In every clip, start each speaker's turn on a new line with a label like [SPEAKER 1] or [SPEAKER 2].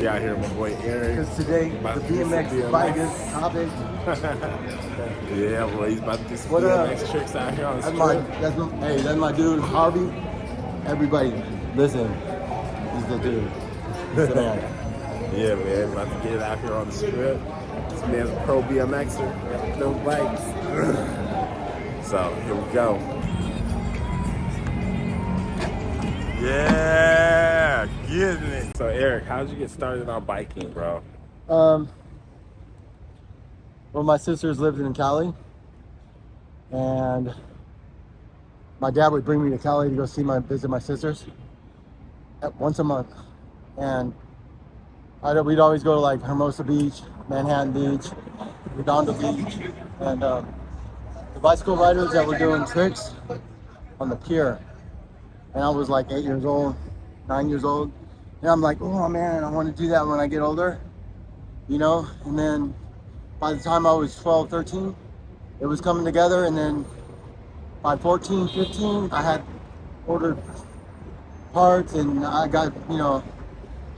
[SPEAKER 1] We out here with my boy Erick.
[SPEAKER 2] Because today, the BMX bike is topic.
[SPEAKER 1] Yeah, boy, he's about to do some
[SPEAKER 2] What up?
[SPEAKER 1] BMX tricks out here on the
[SPEAKER 2] Hey, that's my dude, Harvey. Everybody, listen. He's the dude. He's the man.
[SPEAKER 1] Yeah, man, about to get it out here on the strip. This man's a pro BMXer, no bikes. So, here we go. Yeah, getting it. So, Erick, how'd you get started on biking, bro?
[SPEAKER 2] Well, my sisters lived in Cali, and my dad would bring me to Cali to go visit my sisters once a month, and we'd always go to like Hermosa Beach, Manhattan Beach, Redondo Beach, and the bicycle riders that were doing tricks on the pier. And I was like 8 years old, 9 years old. And I'm like, oh man, I want to do that when I get older, you know? And then by the time I was 12, 13, it was coming together. And then by 14, 15, I had ordered parts and I got,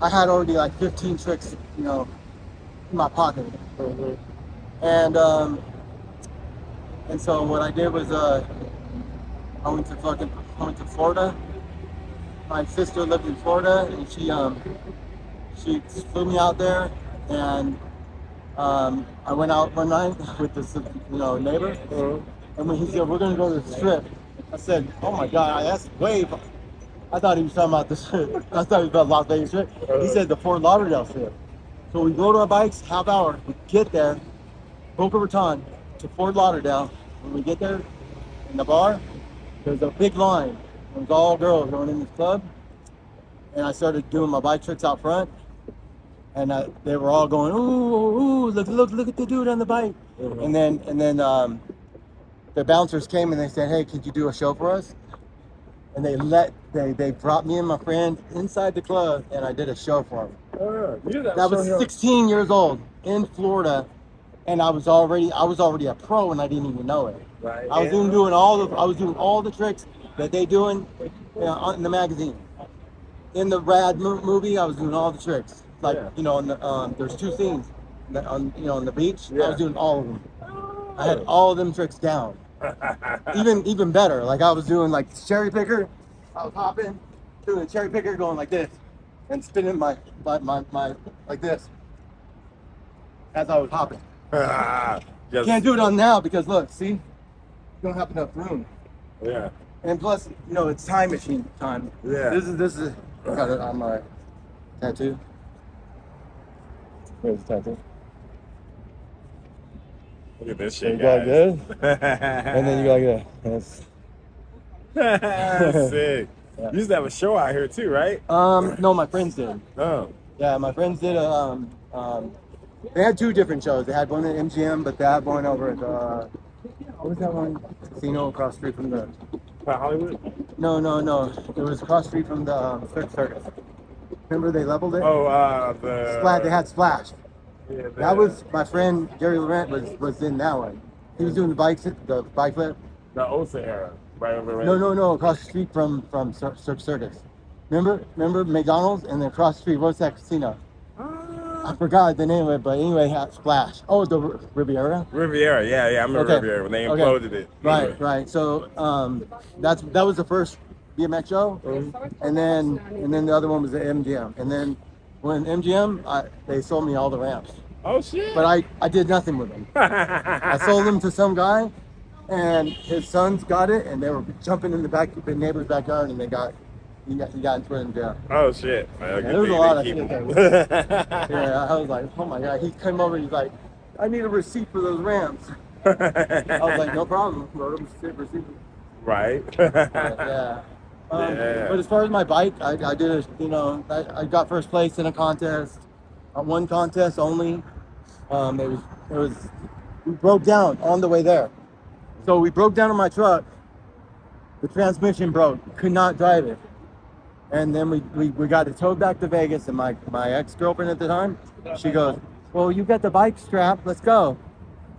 [SPEAKER 2] I had already like 15 tricks, in my pocket. And so what I did was I went to Florida. My sister lived in Florida, and she flew me out there, and I went out one night with this neighbor, and when he said we're gonna go to the strip, I said, oh my God, that's way. I thought he was talking about this. I thought he was about Las Vegas strip. He said the Fort Lauderdale strip. So we go to our bikes, half hour. We get there, Boca Raton to Fort Lauderdale. When we get there, in the bar, there's a big line. It was all girls going in this club, and I started doing my bike tricks out front, and they were all going, ooh, look at the dude on the bike. And then the bouncers came and they said, hey, could you do a show for us? And they brought me and my friend inside the club, and I did a show for them. That was 16 years old in Florida, and I was already a pro, and I didn't even know it.
[SPEAKER 1] Right.
[SPEAKER 2] I was doing all the tricks that they doing in the magazine. In the Rad movie, I was doing all the tricks. Like there's two scenes on the beach. Yeah. I was doing all of them. I had all of them tricks down. even better. Like I was doing like cherry picker. I was hopping, doing a cherry picker, going like this, and spinning my like this as I was hopping. Can't do it on now because look, see, you don't have enough room.
[SPEAKER 1] Yeah.
[SPEAKER 2] And plus, it's time machine time.
[SPEAKER 1] Yeah.
[SPEAKER 2] This is I got it on my tattoo. Where's the tattoo?
[SPEAKER 1] Look at this shit,
[SPEAKER 2] you got
[SPEAKER 1] guys.
[SPEAKER 2] And then you got like that.
[SPEAKER 1] That's sick. Yeah. You used to have a show out here too, right?
[SPEAKER 2] No, my friends did.
[SPEAKER 1] Oh.
[SPEAKER 2] Yeah, my friends did they had two different shows. They had one at MGM, but they had one over at what was that one? Casino across the street from the
[SPEAKER 1] Hollywood?
[SPEAKER 2] No. It was across the street from the Circus. Remember they leveled it?
[SPEAKER 1] Oh,
[SPEAKER 2] They had Splash. Yeah, that was my friend Gary Laurent was in that one. He was doing the bike flip.
[SPEAKER 1] The Osa era, right over there.
[SPEAKER 2] No, across the street from Circus. Remember McDonald's, and then across the street, what's that casino? I forgot the name of it, but anyway, had Splash. Oh, the Riviera?
[SPEAKER 1] Riviera, yeah, I remember Riviera when they imploded it.
[SPEAKER 2] Right. So that was the first BMX show, and then the other one was at MGM, and then when MGM, they sold me all the ramps.
[SPEAKER 1] Oh shit!
[SPEAKER 2] But I did nothing with them. I sold them to some guy, and his sons got it, and they were jumping in the neighbor's backyard, and he got put in jail.
[SPEAKER 1] Oh shit!
[SPEAKER 2] There was a lot of shit there. Yeah, I was like, oh my God. He came over, he's like, I need a receipt for those ramps. I was like, no problem. Wrote him a receipt.
[SPEAKER 1] Right.
[SPEAKER 2] Yeah. But as far as my bike, I did I got first place in a contest, one contest only. We broke down on the way there. So we broke down on my truck. The transmission broke, could not drive it. And then we got it towed back to Vegas, and my ex-girlfriend at the time, she goes, well, you got the bike strap, let's go.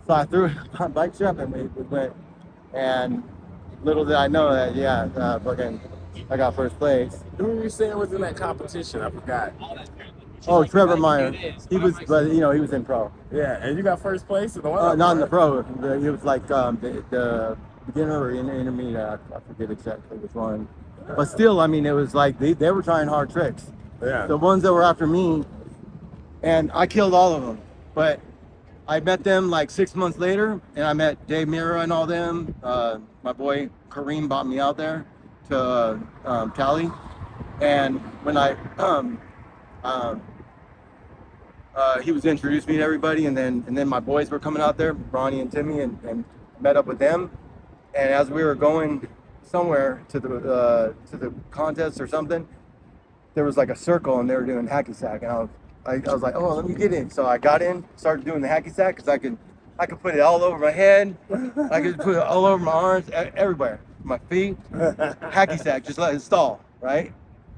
[SPEAKER 2] So I threw my bike strap, and we went, and little did I know that, I got first place.
[SPEAKER 1] Who were you saying was in that competition? I forgot.
[SPEAKER 2] Oh, Trevor Meyer. He was, but he was in pro.
[SPEAKER 1] Yeah, and you got first place in the one.
[SPEAKER 2] Not in the pro. He was like the beginner or intermediate. I forget exactly which one. But still, I mean, it was like they were trying hard tricks.
[SPEAKER 1] Yeah.
[SPEAKER 2] The ones that were after me, and I killed all of them. But I met them like 6 months later, and I met Dave Mira and all them. My boy Kareem brought me out there to Cali, and when he was introduced me to everybody, and then my boys were coming out there, Ronnie and Timmy, and met up with them. And as we were going somewhere to the contest or something, there was like a circle, and they were doing hacky sack, and I was like, oh, let me get in. So I got in, started doing the hacky sack because I could put it all over my head, I could put it all over my arms, everywhere, my feet, hacky sack, just let it stall, right?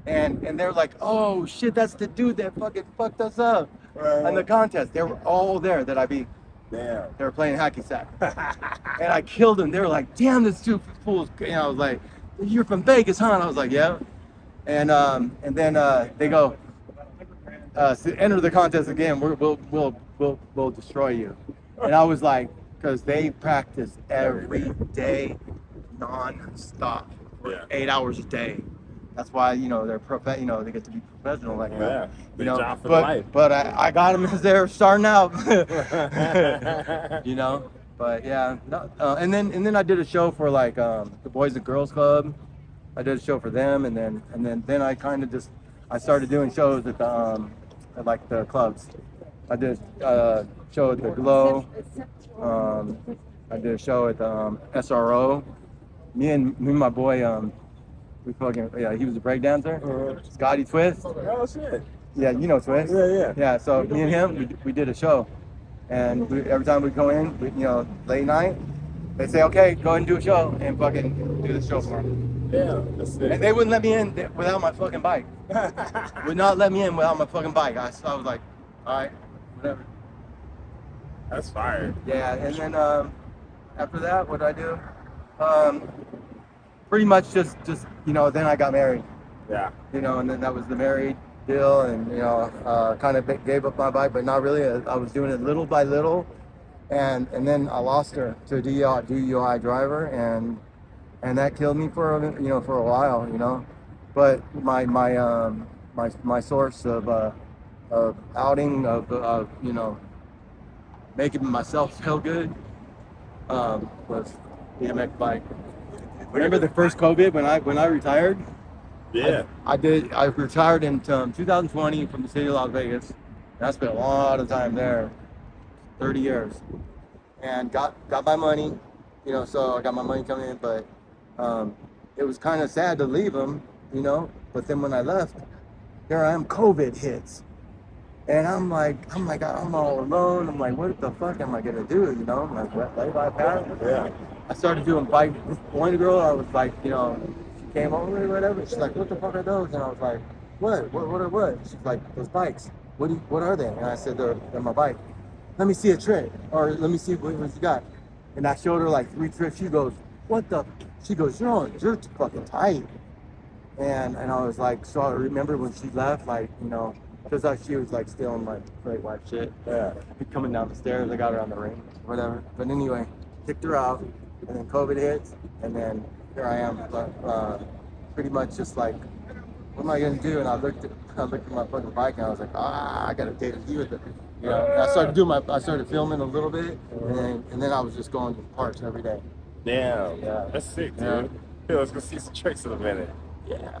[SPEAKER 2] And they were like, oh shit, that's the dude that fucking fucked us up in the contest. They were all there that I beat.
[SPEAKER 1] Damn.
[SPEAKER 2] They were playing hacky sack, and I killed them. They were like, damn, this dude fool's. And I was like, you're from Vegas, huh? And I was like, yeah. And then they go, enter the contest again. We'll destroy you. And I was like, because they practice every day, non-stop, for 8 hours a day. That's why they're they get to be professional like that.
[SPEAKER 1] Yeah, job for life.
[SPEAKER 2] But I got them as they're starting out. But yeah, and then I did a show for like the Boys and Girls Club. I did a show for them, and then I kind of I started doing shows at the at like the clubs. I did a show at the Glow. I did a show at the SRO. Me and my boy he was a breakdancer. Scotty Twist.
[SPEAKER 1] Oh shit.
[SPEAKER 2] Yeah, you know Twist.
[SPEAKER 1] Yeah.
[SPEAKER 2] Yeah, so me and him, we did a show, and every time we go in, late night, they say, okay, go ahead and do a show, and fucking do the show for them.
[SPEAKER 1] Yeah, that's it.
[SPEAKER 2] And they wouldn't let me in without my fucking bike. Would not let me in without my fucking bike. I was like, all right, whatever.
[SPEAKER 1] That's fire.
[SPEAKER 2] Yeah, and then after that, what did I do? Pretty much just then I got married.
[SPEAKER 1] Yeah.
[SPEAKER 2] And then that was the married deal, and kind of gave up my bike, but not really. I was doing it little by little, and then I lost her to a DUI driver, and that killed me for a while, But my source of outing of making myself feel good was BMX bike. Remember the first COVID when I retired?
[SPEAKER 1] Yeah.
[SPEAKER 2] I retired in 2020 from the city of Las Vegas. And I spent a lot of time there, 30 years, and got my money, so I got my money coming in. But it was kind of sad to leave them, But then when I left, here I am. COVID hits, and I'm like, I'm all alone. I'm like, what the fuck am I gonna do? I'm like, lay by path.
[SPEAKER 1] Yeah.
[SPEAKER 2] I started doing bike. One girl, I was like, she came over or whatever. She's like, what the fuck are those? And I was like, what? She's like, those bikes. What are they? And I said, they're my bike. Let me see a trick, or let me see what you got. And I showed her like 3 tricks. She goes, what the? She goes, you're fucking tight. And I was like, so I remember when she left, like, because she was like stealing my great wife shit.
[SPEAKER 1] Yeah.
[SPEAKER 2] Coming down the stairs, I got her on the ring, whatever. But anyway, kicked her out, and then COVID hits, and then here I am, pretty much just like, what am I gonna do? And I looked at my fucking bike, and I was like, I gotta take a view with it. And I started filming a little bit, and then I was just going to parks every day.
[SPEAKER 1] Damn.
[SPEAKER 2] Yeah.
[SPEAKER 1] That's sick, dude.
[SPEAKER 2] Yeah.
[SPEAKER 1] Here, let's go see some tricks in a minute.
[SPEAKER 2] Yeah.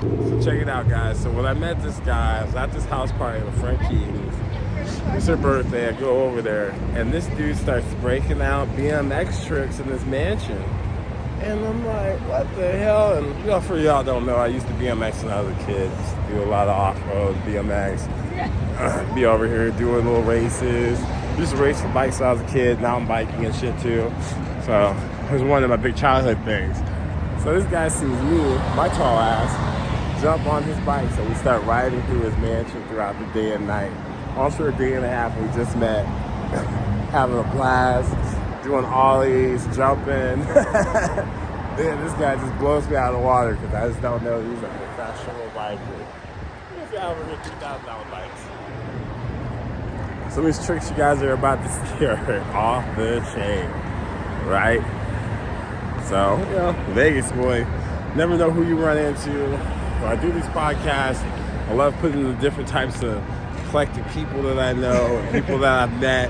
[SPEAKER 1] So check it out, guys. So when I met this guy, I was at this house party with Frankie. It's her birthday. I go over there, and this dude starts breaking out BMX tricks in his mansion. And I'm like, what the hell? And for y'all don't know, I used to BMX when I was a kid. Used to do a lot of off-road BMX. Be over here doing little races. Used to race for bikes when I was a kid, mountain biking and shit too. So it was one of my big childhood things. So this guy sees me, my tall ass, jump on his bike. So we start riding through his mansion throughout the day and night. All for a day and a half, we just met, having a blast, doing ollies, jumping. Then this guy just blows me out of the water because I just don't know he's a professional biker. He's got over here $2,000 bikes. Some of these tricks you guys are about to see are off the chain, right? So, you know, Vegas boy, never know who you run into. When I do these podcasts, I love putting the different types of eclectic people that I know, and people that I've met,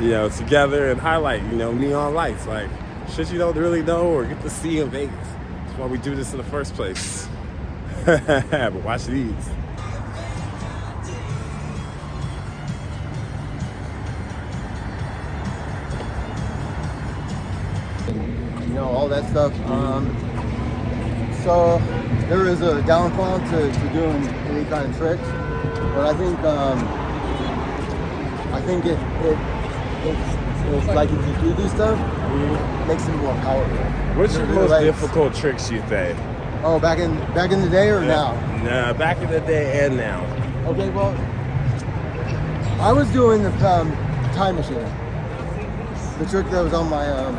[SPEAKER 1] you know, together and highlight, you know, neon lights, like shit you don't really know or get to see in Vegas. That's why we do this in the first place. But watch these.
[SPEAKER 2] You know, all that stuff. So there is a downfall to doing any kind of tricks, but I think it's like if you do this stuff, it makes it more powerful.
[SPEAKER 1] What's your most difficult tricks you think?
[SPEAKER 2] Oh, back in the day or now?
[SPEAKER 1] Nah, back in the day and now.
[SPEAKER 2] Okay, well, I was doing the time machine, the trick that was on my arm,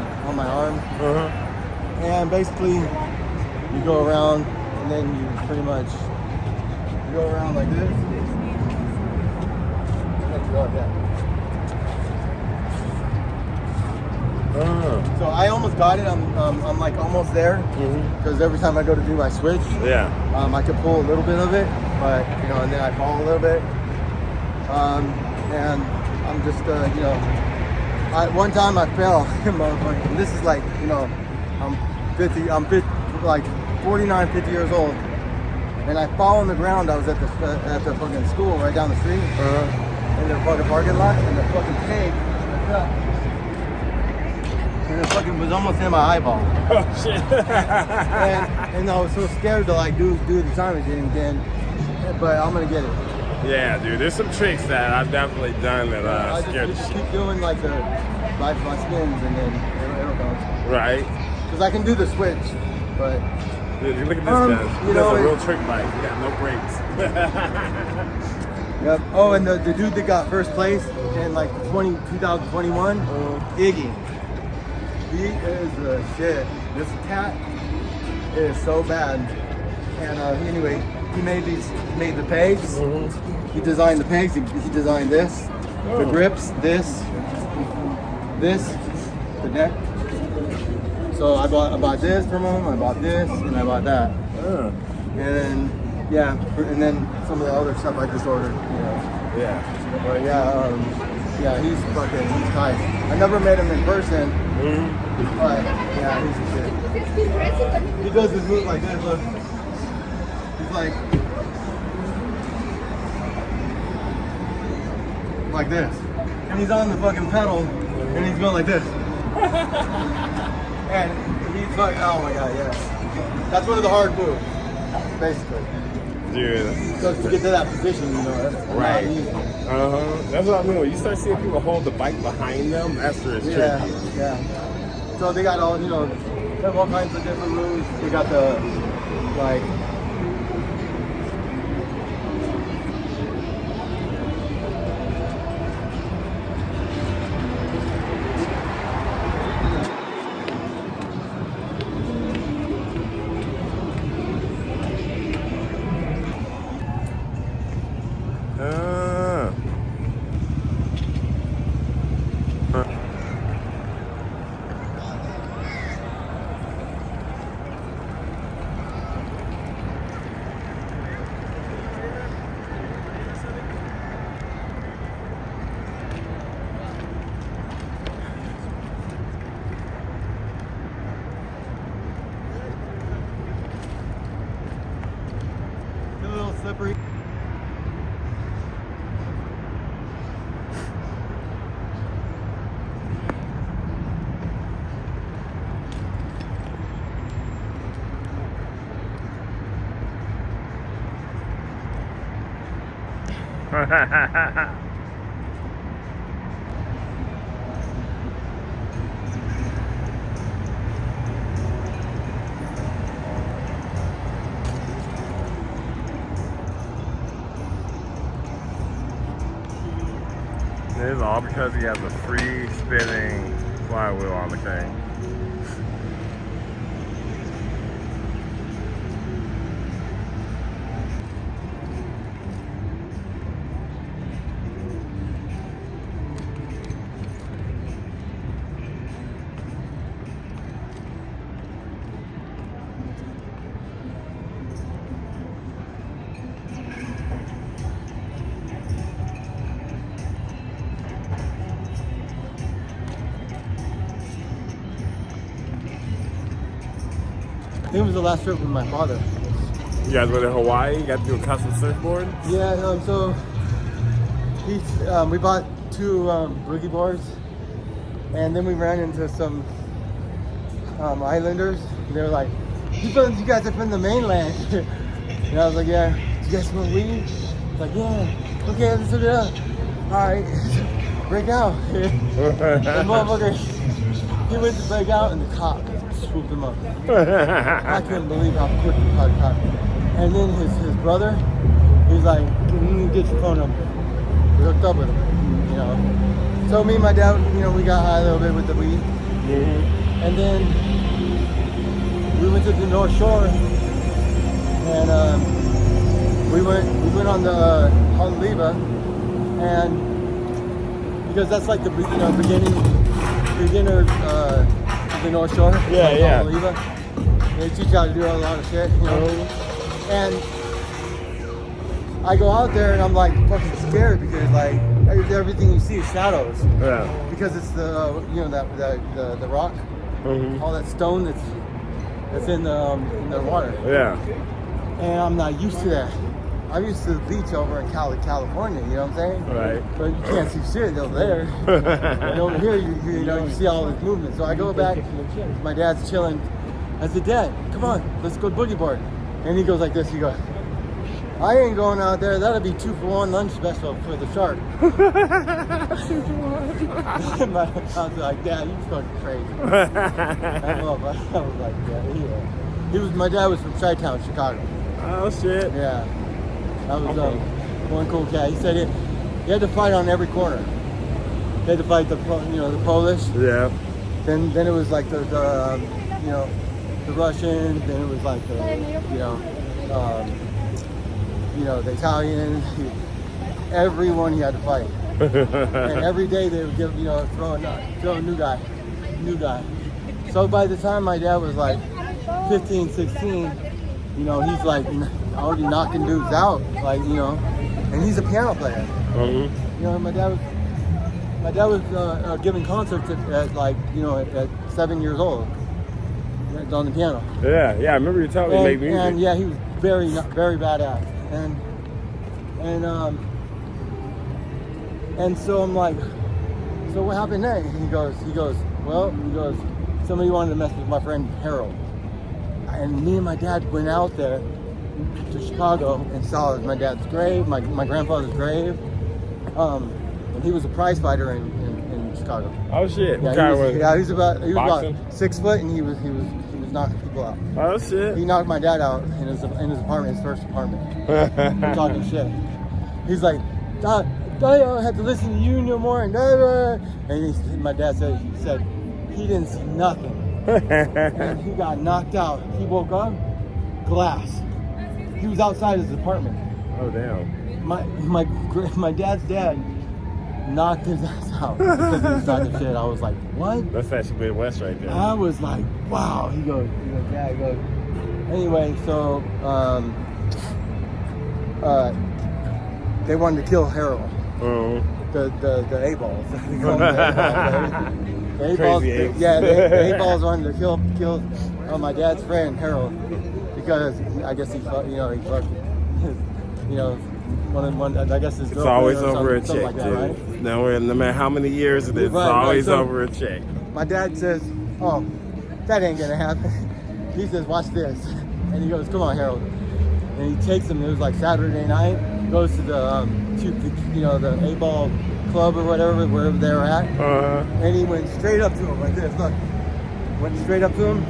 [SPEAKER 2] and basically you go around and then you pretty much go around like this. So I almost got it. I'm like almost there because every time I go to do my switch, I can pull a little bit of it, but you know, and then I fall a little bit, and I'm just you know, one time I fell, and this is like, you know, I'm 50, like 49, 50 years old, and I fall on the ground. I was at the fucking school right down the street, in the fucking parking lot, and the fucking tank, and it fucking was almost in my eyeball.
[SPEAKER 1] Oh shit!
[SPEAKER 2] and I was so scared to like do the time machine again, but I'm gonna get it.
[SPEAKER 1] Yeah, dude. There's some tricks that I've definitely done that scared the
[SPEAKER 2] just
[SPEAKER 1] shit.
[SPEAKER 2] keep doing like my spins, and then it'll go.
[SPEAKER 1] Right.
[SPEAKER 2] Because I can do the switch, but.
[SPEAKER 1] Dude, look at this guy.
[SPEAKER 2] You know,
[SPEAKER 1] a real trick bike. He got no brakes.
[SPEAKER 2] Yep. Oh, and the dude that got first place in like 2021, Iggy. He is the shit. This cat is so bad. And anyway, he made the pegs. He designed the pegs. He designed this, the grips, this, the neck. So I bought this from him. I bought this, and I bought that. And then and then some of the other stuff I just ordered. You know.
[SPEAKER 1] Yeah.
[SPEAKER 2] But he's tight. I never met him in person. But yeah, he's a shit. He does his move like this. Look. He's like this, and he's on the fucking pedal, and he's going like this. And he's like, oh my god, yes. That's one of the hard moves, basically.
[SPEAKER 1] Dude.
[SPEAKER 2] Because to get to that position, you know, that's
[SPEAKER 1] right.
[SPEAKER 2] not easy.
[SPEAKER 1] That's what I mean. When you start seeing people hold the bike behind them, that's where it's tricky.
[SPEAKER 2] Yeah. So they got all, you know, they have all kinds of different moves. They got the, like,
[SPEAKER 1] This is all because he has a free spinning flywheel on the thing.
[SPEAKER 2] I think it was the last trip with my father.
[SPEAKER 1] You guys went to Hawaii? You got to do a custom surfboard?
[SPEAKER 2] Yeah, so we bought two boogie boards, and then we ran into some islanders. They were like, you guys are from the mainland. And I was like, yeah. Do you guys smoke weed? Like, yeah. Okay, let's hook it up. All right, break out. The motherfucker, he went to break out, and the cop swooped him up. I couldn't believe how quick he caught the cop. And then his brother, he's like, get your phone number. We hooked up with him, you know. So me and my dad, you know, we got high a little bit with the weed. Mm-hmm. And then we went to the North Shore, and we went on the Honolulu, and because that's like the beginner the North Shore.
[SPEAKER 1] Yeah,
[SPEAKER 2] like
[SPEAKER 1] yeah.
[SPEAKER 2] Honolulu. They teach you how to do a lot of shit, you know. And I go out there and I'm like fucking scared because like everything you see is shadows.
[SPEAKER 1] Yeah.
[SPEAKER 2] Because it's the the rock, all that stone that's in the water.
[SPEAKER 1] Yeah.
[SPEAKER 2] And I'm not used to that. I'm used to the beach over in California, you know what I'm saying?
[SPEAKER 1] Right.
[SPEAKER 2] But you can't see shit over there. And over here, you know, you see all this movement. So I go back, my dad's chilling. I said, Dad, come on, let's go boogie board. And he goes like this, he goes, I ain't going out there, that'll be 2-for-1 lunch special for the shark. I was like, Dad, you fucking crazy. I was like, yeah. My dad was from Chi-Town, Chicago.
[SPEAKER 1] Oh, shit.
[SPEAKER 2] Yeah. That was one cool cat. He said he had to fight on every corner. He had to fight the Polish.
[SPEAKER 1] Yeah.
[SPEAKER 2] Then it was like the Russian. Then it was like the the Italian. Everyone he had to fight. And every day they would give throw a new guy. So by the time my dad was like 15, 16, he's like already knocking dudes out, like, and he's a piano player. My dad was giving concerts at 7 years old on the piano.
[SPEAKER 1] Yeah, I remember you telling me he made music.
[SPEAKER 2] And yeah, he was very, very badass. And so I'm like, so what happened next? He goes, somebody wanted to mess with my friend Harold. And me and my dad went out there to Chicago and saw my dad's grave, my grandfather's grave. And he was a prize fighter in Chicago.
[SPEAKER 1] Oh shit!
[SPEAKER 2] Yeah, he was about
[SPEAKER 1] boxing?
[SPEAKER 2] 6 foot, and he was knocking people out.
[SPEAKER 1] Oh shit!
[SPEAKER 2] He knocked my dad out in his apartment, his first apartment. We're talking shit. He's like, I don't have to listen to you no more, and my dad said he didn't see nothing. And he got knocked out. He woke up, glass. He was outside his apartment.
[SPEAKER 1] Oh damn!
[SPEAKER 2] My dad's dad knocked his ass out because he was talking shit. I was like, what?
[SPEAKER 1] That's actually Midwest right there.
[SPEAKER 2] I was like, wow. He goes, yeah. He goes. Anyway, so they wanted to kill Harold. The A-balls. The A-balls, the A-balls wanted to kill my dad's friend Harold because I guess he fucked, I guess his girlfriend.
[SPEAKER 1] It's always over a
[SPEAKER 2] something
[SPEAKER 1] chick,
[SPEAKER 2] like that,
[SPEAKER 1] dude.
[SPEAKER 2] right?
[SPEAKER 1] No matter how many years it is, it's always
[SPEAKER 2] so
[SPEAKER 1] over a chick.
[SPEAKER 2] My dad says, "Oh, that ain't gonna happen." He says, "Watch this," and he goes, "Come on, Harold." And he takes him. It was like Saturday night. goes to the the A-ball club or whatever, wherever they were at. And he went straight up to him like this. Look, went straight up to him.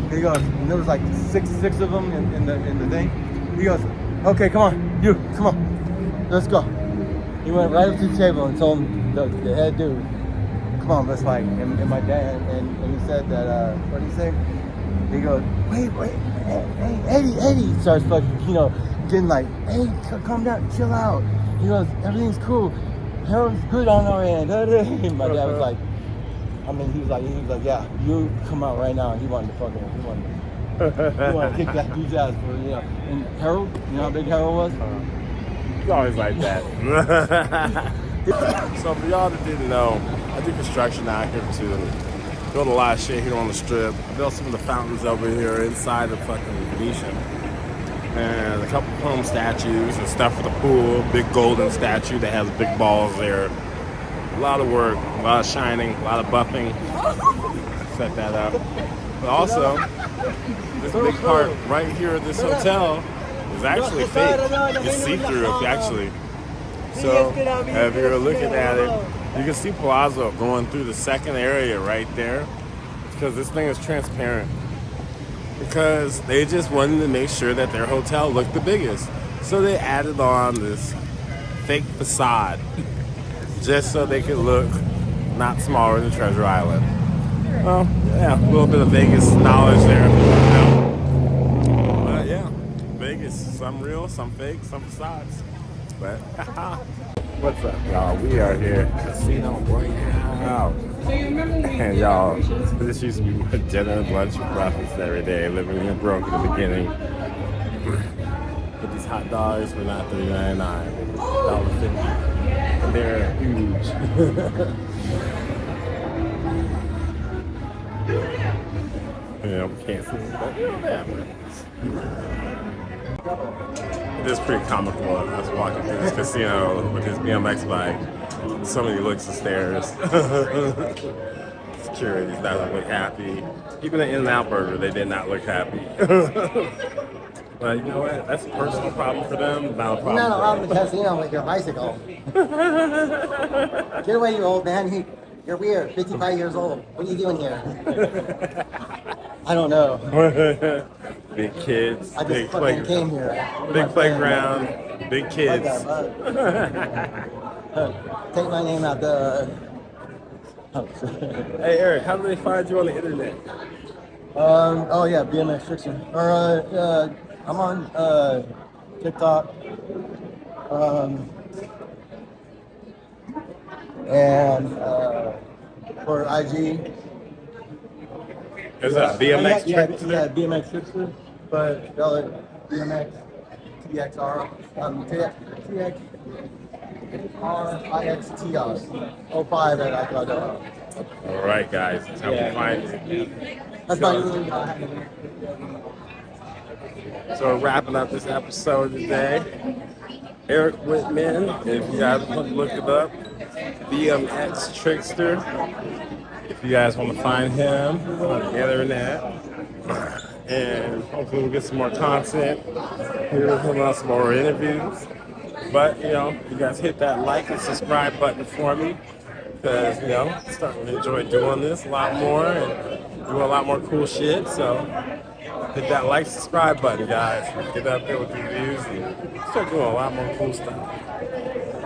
[SPEAKER 2] He goes, and there was like six of them in the thing. He goes, okay, come on, you, come on, let's go. He went right up to the table and told him, the head dude, come on, let's fight. And my dad, and he said that, what did he say? He goes, wait, hey, Eddie. He starts fucking, getting like, hey, calm down, chill out. He goes, everything's cool. Harold's good on our end. And my dad was like, he was like, yeah, you come out right now. He wanted to kick that dude's ass for, And Harold, you know how big Harold was?
[SPEAKER 1] It's always like that. So for y'all that didn't know, I do construction out here too. Built a lot of shit here on the strip. I built some of the fountains over here inside the fucking Venetian. And a couple chrome statues and stuff for the pool. Big golden statue that has big balls there. A lot of work, a lot of shining, a lot of buffing. Set that up. But also, this big part right here at this hotel is actually fake. It's see-through if you actually. So if you're looking at it, you can see Palazzo going through the second area right there because this thing is transparent. Because they just wanted to make sure that their hotel looked the biggest. So they added on this fake facade just so they could look not smaller than Treasure Island. Well, yeah, a little bit of Vegas knowledge there. But yeah, Vegas, some real, some fake, some facades. But what's up, y'all? We are here at Casino Royale. And y'all, this used to be my dinner, lunch, and breakfast every day. Living in broke in the beginning. Get these hot dogs for not $3.99, $1.50. And they're huge. We can't see them, but it is pretty comical. I was walking through this casino with his BMX bike. Somebody looks and stares. Security's not look happy. Even the In-N-Out Burger, they did not look happy. But you know what? That's a personal problem for them, not a problem.
[SPEAKER 2] You're not around the casino with your bicycle. Get away, you old man. You're weird. 55 years old. What are you doing here? I don't know.
[SPEAKER 1] Big kids.
[SPEAKER 2] I just fucking came here.
[SPEAKER 1] Big playground. Big kids.
[SPEAKER 2] Take my name out the.
[SPEAKER 1] Hey Eric, how do they find you on the internet?
[SPEAKER 2] Oh yeah, BMX Fiction. Or I'm on TikTok. And for IG.
[SPEAKER 1] Is that BMX
[SPEAKER 2] Trickster? Yeah, BMX Trickster. But spell it BMX TXR. TXRIXTR 05 at iCloud.com.
[SPEAKER 1] All right, guys, that's how we find you.
[SPEAKER 2] That's not really.
[SPEAKER 1] So we're wrapping up this episode today. Erick Whitman, if you guys want to look it up, BMX Trickster. If you guys want to find him on the internet, and hopefully we'll get some more content, hear him on some more interviews. But you guys hit that like and subscribe button for me, because I'm starting to enjoy doing this a lot more and doing a lot more cool shit. So hit that like, subscribe button, guys. Get up there with the views and start doing a lot more cool stuff.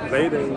[SPEAKER 1] Later.